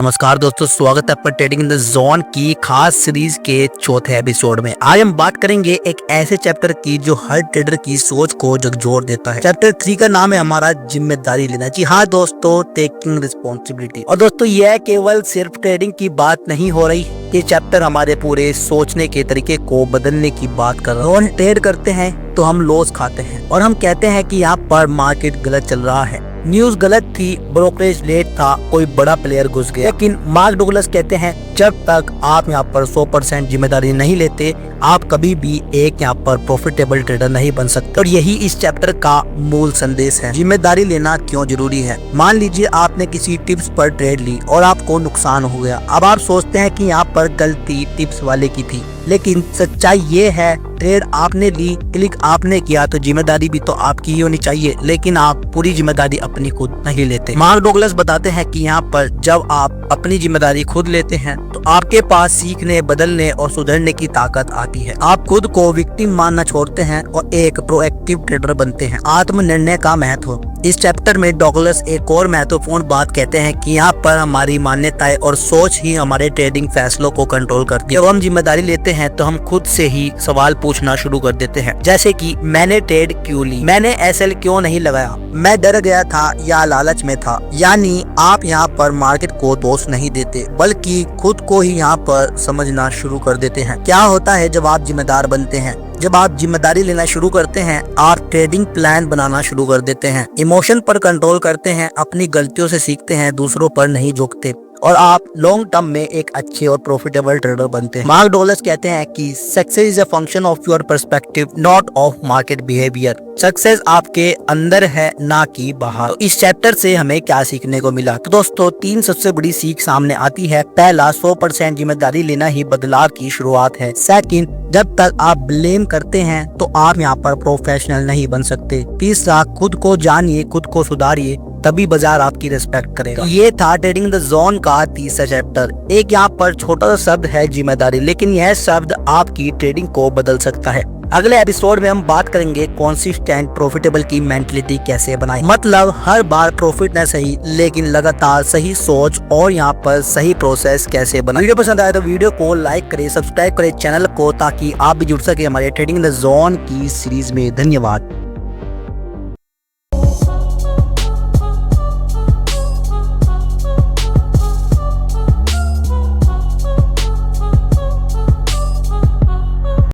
नमस्कार दोस्तों, स्वागत है आपका ट्रेडिंग इन द जोन की खास सीरीज के चौथे एपिसोड में। आज हम बात करेंगे एक ऐसे चैप्टर की जो हर ट्रेडर की सोच को झकझोर देता है। चैप्टर 3 का नाम है हमारा जिम्मेदारी लेना। जी हाँ दोस्तों, टेकिंग रिस्पॉन्सिबिलिटी। और दोस्तों यह केवल सिर्फ ट्रेडिंग की बात नहीं हो रही, ये चैप्टर हमारे पूरे सोचने के तरीके को बदलने की बात कर रहा है। और ट्रेड करते हैं तो हम लॉस खाते हैं और हम कहते हैं कि यहाँ पर मार्केट गलत चल रहा है, न्यूज गलत थी, ब्रोकरेज लेट था, कोई बड़ा प्लेयर घुस गया। लेकिन मार्क डुगलस कहते हैं जब तक आप यहाँ पर 100% जिम्मेदारी नहीं लेते, आप कभी भी एक यहाँ पर प्रॉफिटेबल ट्रेडर नहीं बन सकते। और यही इस चैप्टर का मूल संदेश है। जिम्मेदारी लेना क्यों जरूरी है। मान लीजिए आपने किसी टिप्स पर ट्रेड ली और आपको नुकसान हो गया। अब आप सोचते हैं कि यहाँ पर गलती टिप्स वाले की थी, लेकिन सच्चाई ये है ट्रेड आपने ली, क्लिक आपने किया, तो जिम्मेदारी भी तो आपकी ही होनी चाहिए, लेकिन आप पूरी जिम्मेदारी अपनी खुद नहीं लेते। मार्क डुगलस बताते हैं कि यहाँ पर जब आप अपनी जिम्मेदारी खुद लेते हैं तो आपके पास सीखने, बदलने और सुधरने की ताकत आती है। आप खुद को विक्टिम मानना छोड़ते हैं और एक प्रोएक्टिव ट्रेडर बनते हैं। आत्मनिर्णय का महत्व। इस चैप्टर में डॉगलस एक और महत्वपूर्ण बात कहते हैं कि यहाँ पर हमारी मान्यताएं और सोच ही हमारे ट्रेडिंग फैसलों को कंट्रोल करती है। जब हम जिम्मेदारी लेते हैं तो हम खुद से ही सवाल पूछना शुरू कर देते हैं, जैसे कि मैंने ट्रेड क्यों ली, मैंने एसएल क्यों नहीं लगाया, मैं डर गया था या लालच में था। यानी आप यहाँ पर मार्केट को दोष नहीं देते, बल्कि खुद को ही यहाँ पर समझना शुरू कर देते हैं। क्या होता है जब आप जिम्मेदार बनते हैं? जब आप जिम्मेदारी लेना शुरू करते हैं, आप ट्रेडिंग प्लान बनाना शुरू कर देते हैं, इमोशन पर कंट्रोल करते हैं, अपनी गलतियों से सीखते हैं, दूसरों पर नहीं झुकते, और आप लॉन्ग टर्म में एक अच्छे और प्रॉफिटेबल ट्रेडर बनते हैं। मार्क डुगलस कहते हैं कि success is a function of your perspective, not of market behaviour. Success आपके अंदर है, ना कि बाहर। तो इस चैप्टर से हमें क्या सीखने को मिला? तो दोस्तों 3 सबसे बड़ी सीख सामने आती है। पहला, 100% जिम्मेदारी लेना ही बदलाव की शुरुआत है। सेकंड, जब तक आप ब्लेम करते हैं तो आप यहाँ पर प्रोफेशनल नहीं बन सकते। तीसरा, खुद को जानिए, खुद को सुधारिए, तभी बाजार आपकी रिस्पेक्ट करेगा। ये था ट्रेडिंग द जोन का तीसरा चैप्टर। एक यहाँ पर छोटा सा शब्द है जिम्मेदारी, लेकिन यह शब्द आपकी ट्रेडिंग को बदल सकता है। अगले एपिसोड में हम बात करेंगे कंसिस्टेंट प्रॉफिटेबल की मेंटलिटी कैसे बनाएं। मतलब हर बार प्रॉफिट न सही, लेकिन लगातार सही सोच और यहाँ पर सही प्रोसेस कैसे बनाएं। वीडियो पसंद आए तो वीडियो को लाइक करें, सब्सक्राइब करें चैनल को, ताकि आप भी जुड़ सके हमारे ट्रेडिंग द जोन की सीरीज में। धन्यवाद।